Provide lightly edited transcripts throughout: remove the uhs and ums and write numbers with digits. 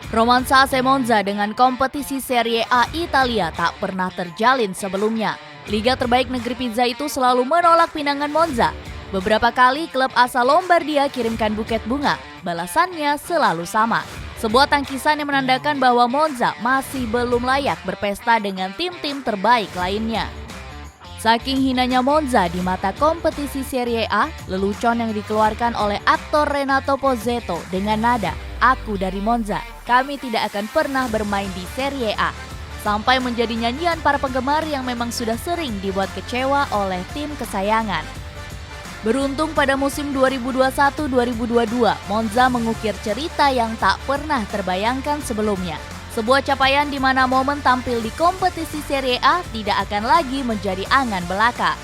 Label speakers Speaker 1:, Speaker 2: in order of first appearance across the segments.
Speaker 1: Romansa AC Monza dengan kompetisi Serie A Italia tak pernah terjalin sebelumnya. Liga terbaik negeri pizza itu selalu menolak pinangan Monza. Beberapa kali klub asal Lombardia kirimkan buket bunga, balasannya selalu sama. Sebuah tangkisan yang menandakan bahwa Monza masih belum layak berpesta dengan tim-tim terbaik lainnya. Saking hinanya Monza di mata kompetisi Serie A, lelucon yang dikeluarkan oleh aktor Renato Pozzetto dengan nada "Aku dari Monza, kami tidak akan pernah bermain di Serie A", sampai menjadi nyanyian para penggemar yang memang sudah sering dibuat kecewa oleh tim kesayangan. Beruntung pada musim 2021-2022, Monza mengukir cerita yang tak pernah terbayangkan sebelumnya. Sebuah capaian di mana momen tampil di kompetisi Serie A tidak akan lagi menjadi angan belaka.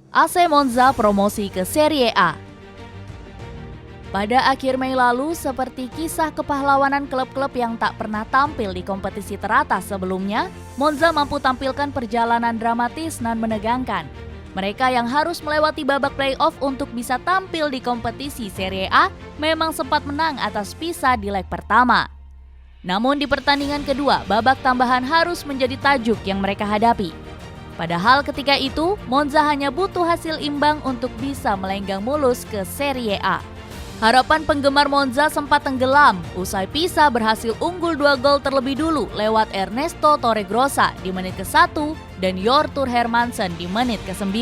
Speaker 1: AC Monza promosi ke Serie A. Pada akhir Mei lalu, seperti kisah kepahlawanan klub-klub yang tak pernah tampil di kompetisi teratas sebelumnya, Monza mampu tampilkan perjalanan dramatis dan menegangkan. Mereka yang harus melewati babak playoff untuk bisa tampil di kompetisi Serie A memang sempat menang atas Pisa di leg pertama. Namun di pertandingan kedua, babak tambahan harus menjadi tajuk yang mereka hadapi. Padahal ketika itu, Monza hanya butuh hasil imbang untuk bisa melenggang mulus ke Serie A. Harapan penggemar Monza sempat tenggelam usai Pisa berhasil unggul 2 gol terlebih dulu lewat Ernesto Torregrossa di menit ke-1 dan Hjortur Hermansen di menit ke-9.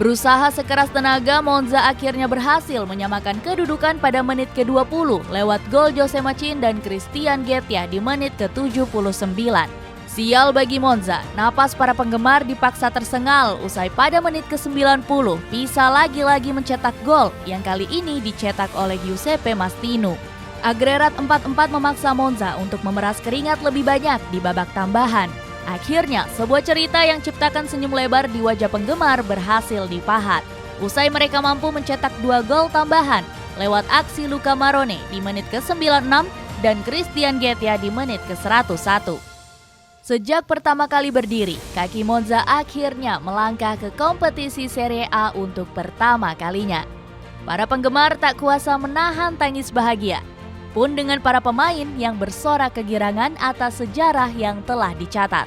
Speaker 1: Berusaha sekeras tenaga, Monza akhirnya berhasil menyamakan kedudukan pada menit ke-20 lewat gol Jose Machin dan Christian Getja di menit ke-79. Sial bagi Monza, napas para penggemar dipaksa tersengal usai pada menit ke-90 Pisa lagi-lagi mencetak gol yang kali ini dicetak oleh Giuseppe Mastino. Agregat 4-4 memaksa Monza untuk memeras keringat lebih banyak di babak tambahan. Akhirnya, sebuah cerita yang ciptakan senyum lebar di wajah penggemar berhasil dipahat. Usai mereka mampu mencetak 2 gol tambahan lewat aksi Luca Marone di menit ke-96 dan Christian Getja di menit ke-101. Sejak pertama kali berdiri, kaki Monza akhirnya melangkah ke kompetisi Serie A untuk pertama kalinya. Para penggemar tak kuasa menahan tangis bahagia, pun dengan para pemain yang bersorak kegirangan atas sejarah yang telah dicatat.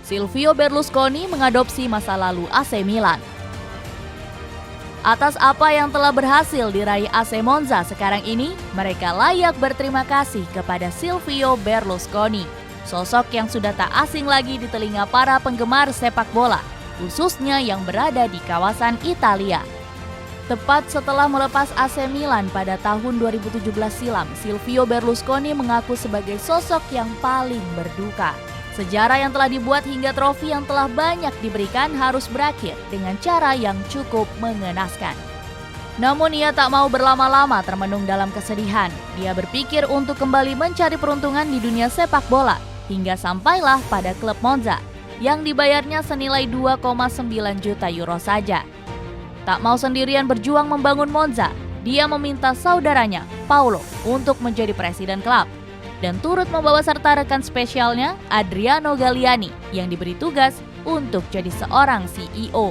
Speaker 1: Silvio Berlusconi mengadopsi masa lalu AC Milan. Atas apa yang telah berhasil diraih AC Monza sekarang ini, mereka layak berterima kasih kepada Silvio Berlusconi, sosok yang sudah tak asing lagi di telinga para penggemar sepak bola, khususnya yang berada di kawasan Italia. Tepat setelah melepas AC Milan pada tahun 2017 silam, Silvio Berlusconi mengaku sebagai sosok yang paling berduka. Sejarah yang telah dibuat hingga trofi yang telah banyak diberikan harus berakhir dengan cara yang cukup mengenaskan. Namun ia tak mau berlama-lama termenung dalam kesedihan. Dia berpikir untuk kembali mencari peruntungan di dunia sepak bola hingga sampailah pada klub Monza yang dibayarnya senilai 2,9 juta euro saja. Tak mau sendirian berjuang membangun Monza, dia meminta saudaranya, Paolo, untuk menjadi presiden klub dan turut membawa serta rekan spesialnya, Adriano Galliani, yang diberi tugas untuk jadi seorang CEO.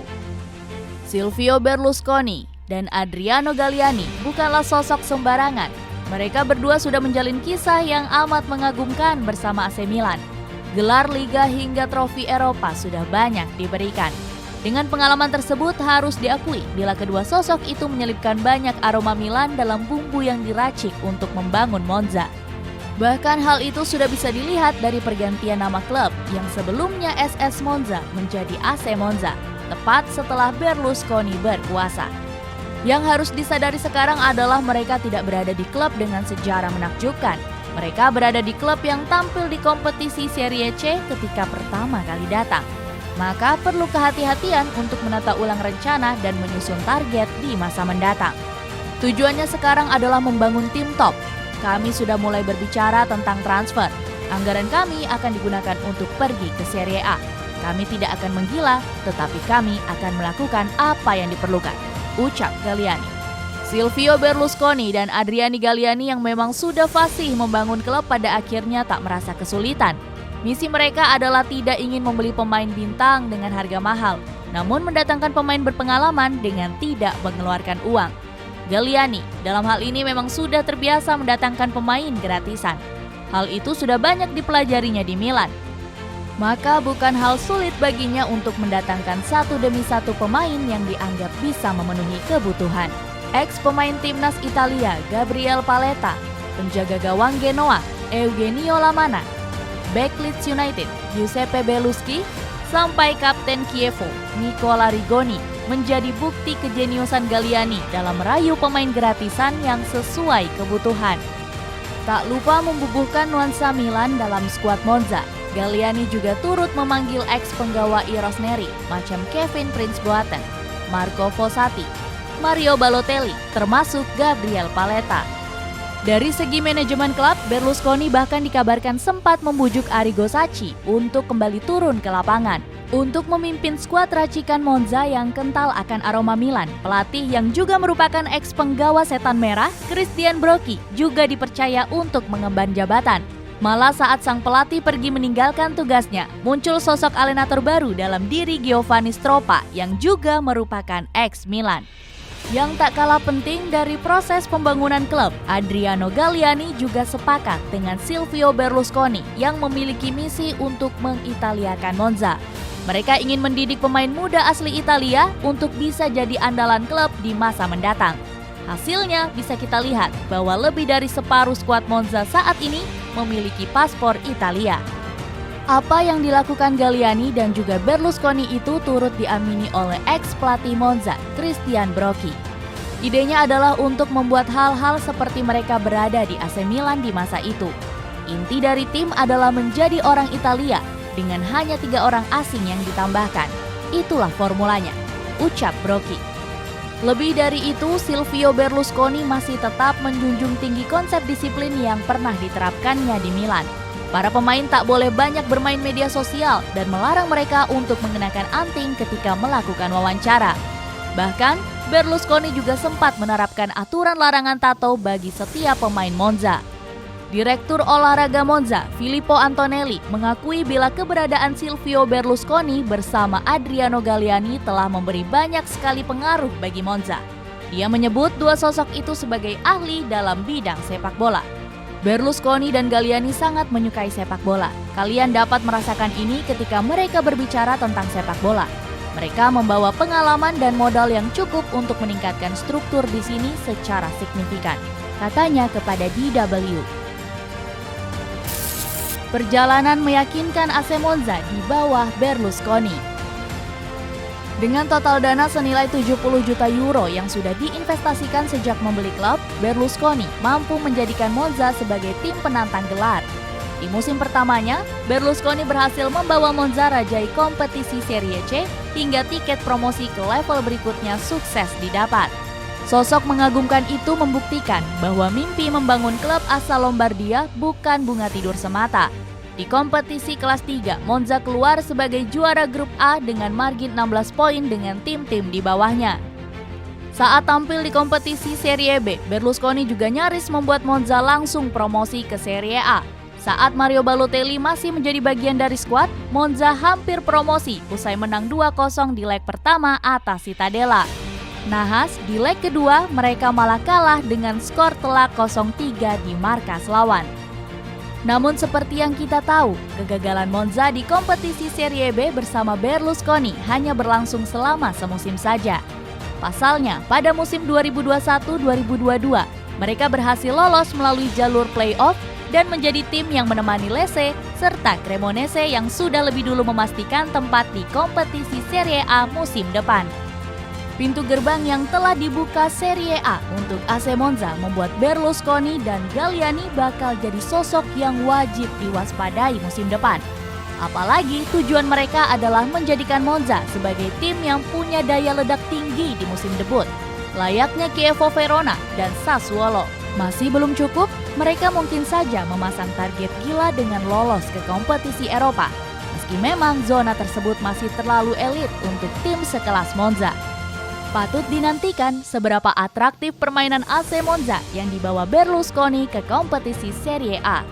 Speaker 1: Silvio Berlusconi dan Adriano Galliani bukanlah sosok sembarangan. Mereka berdua sudah menjalin kisah yang amat mengagumkan bersama AC Milan. Gelar Liga hingga trofi Eropa sudah banyak diberikan. Dengan pengalaman tersebut harus diakui bila kedua sosok itu menyelipkan banyak aroma Milan dalam bumbu yang diracik untuk membangun Monza. Bahkan hal itu sudah bisa dilihat dari pergantian nama klub yang sebelumnya SS Monza menjadi AC Monza, tepat setelah Berlusconi berkuasa. Yang harus disadari sekarang adalah mereka tidak berada di klub dengan sejarah menakjubkan. Mereka berada di klub yang tampil di kompetisi Serie C ketika pertama kali datang. Maka perlu kehati-hatian untuk menata ulang rencana dan menyusun target di masa mendatang. Tujuannya sekarang adalah membangun tim top. Kami sudah mulai berbicara tentang transfer. Anggaran kami akan digunakan untuk pergi ke Serie A. Kami tidak akan menggila, tetapi kami akan melakukan apa yang diperlukan, ucap Galliani. Silvio Berlusconi dan Adriano Galliani yang memang sudah fasih membangun klub pada akhirnya tak merasa kesulitan. Misi mereka adalah tidak ingin membeli pemain bintang dengan harga mahal, namun mendatangkan pemain berpengalaman dengan tidak mengeluarkan uang. Galliani dalam hal ini memang sudah terbiasa mendatangkan pemain gratisan. Hal itu sudah banyak dipelajarinya di Milan. Maka bukan hal sulit baginya untuk mendatangkan satu demi satu pemain yang dianggap bisa memenuhi kebutuhan. Ex-pemain timnas Italia Gabriel Paletta, penjaga gawang Genoa Eugenio Lamana, bek Leeds United Giuseppe Belluschi, sampai kapten Chievo Nicola Rigoni menjadi bukti kejeniusan Galliani dalam merayu pemain gratisan yang sesuai kebutuhan. Tak lupa membubuhkan nuansa Milan dalam skuad Monza, Galliani juga turut memanggil ex-penggawa Rossoneri macam Kevin Prince Boateng, Marco Fossati, Mario Balotelli, termasuk Gabriel Paletta. Dari segi manajemen klub, Berlusconi bahkan dikabarkan sempat membujuk Arrigo Sacchi untuk kembali turun ke lapangan. Untuk memimpin skuad racikan Monza yang kental akan aroma Milan, pelatih yang juga merupakan ex-penggawa setan merah, Christian Brocchi, juga dipercaya untuk mengemban jabatan. Malah saat sang pelatih pergi meninggalkan tugasnya, muncul sosok alenator baru dalam diri Giovanni Stroppa yang juga merupakan ex-Milan. Yang tak kalah penting dari proses pembangunan klub, Adriano Galliani juga sepakat dengan Silvio Berlusconi yang memiliki misi untuk mengitaliakan Monza. Mereka ingin mendidik pemain muda asli Italia untuk bisa jadi andalan klub di masa mendatang. Hasilnya bisa kita lihat bahwa lebih dari separuh skuad Monza saat ini memiliki paspor Italia. Apa yang dilakukan Galliani dan juga Berlusconi itu turut diamini oleh ex-pelatih Monza, Christian Brocchi. Idenya adalah untuk membuat hal-hal seperti mereka berada di AC Milan di masa itu. Inti dari tim adalah menjadi orang Italia dengan hanya 3 orang asing yang ditambahkan. Itulah formulanya, ucap Brocchi. Lebih dari itu, Silvio Berlusconi masih tetap menjunjung tinggi konsep disiplin yang pernah diterapkannya di Milan. Para pemain tak boleh banyak bermain media sosial dan melarang mereka untuk mengenakan anting ketika melakukan wawancara. Bahkan, Berlusconi juga sempat menerapkan aturan larangan tato bagi setiap pemain Monza. Direktur olahraga Monza, Filippo Antonelli, mengakui bila keberadaan Silvio Berlusconi bersama Adriano Galliani telah memberi banyak sekali pengaruh bagi Monza. Dia menyebut dua sosok itu sebagai ahli dalam bidang sepak bola. Berlusconi dan Galliani sangat menyukai sepak bola. Kalian dapat merasakan ini ketika mereka berbicara tentang sepak bola. Mereka membawa pengalaman dan modal yang cukup untuk meningkatkan struktur di sini secara signifikan, katanya kepada DW. Perjalanan meyakinkan AC Monza di bawah Berlusconi. Dengan total dana senilai 70 juta euro yang sudah diinvestasikan sejak membeli klub, Berlusconi mampu menjadikan Monza sebagai tim penantang gelar. Di musim pertamanya, Berlusconi berhasil membawa Monza rajai kompetisi Serie C hingga tiket promosi ke level berikutnya sukses didapat. Sosok mengagumkan itu membuktikan bahwa mimpi membangun klub asal Lombardia bukan bunga tidur semata. Di kompetisi kelas 3, Monza keluar sebagai juara grup A dengan margin 16 poin dengan tim-tim di bawahnya. Saat tampil di kompetisi Serie B, Berlusconi juga nyaris membuat Monza langsung promosi ke Serie A. Saat Mario Balotelli masih menjadi bagian dari skuad, Monza hampir promosi usai menang 2-0 di leg pertama atas Cittadella. Nahas, di leg kedua mereka malah kalah dengan skor telak 0-3 di markas lawan. Namun seperti yang kita tahu, kegagalan Monza di kompetisi Serie B bersama Berlusconi hanya berlangsung selama semusim saja. Pasalnya, pada musim 2021-2022, mereka berhasil lolos melalui jalur play-off dan menjadi tim yang menemani Lecce serta Cremonese yang sudah lebih dulu memastikan tempat di kompetisi Serie A musim depan. Pintu gerbang yang telah dibuka Serie A untuk AC Monza membuat Berlusconi dan Galliani bakal jadi sosok yang wajib diwaspadai musim depan. Apalagi tujuan mereka adalah menjadikan Monza sebagai tim yang punya daya ledak tinggi di musim debut, layaknya Chievo Verona dan Sassuolo. Masih belum cukup, mereka mungkin saja memasang target gila dengan lolos ke kompetisi Eropa, meski memang zona tersebut masih terlalu elit untuk tim sekelas Monza. Patut dinantikan seberapa atraktif permainan AC Monza yang dibawa Berlusconi ke kompetisi Serie A.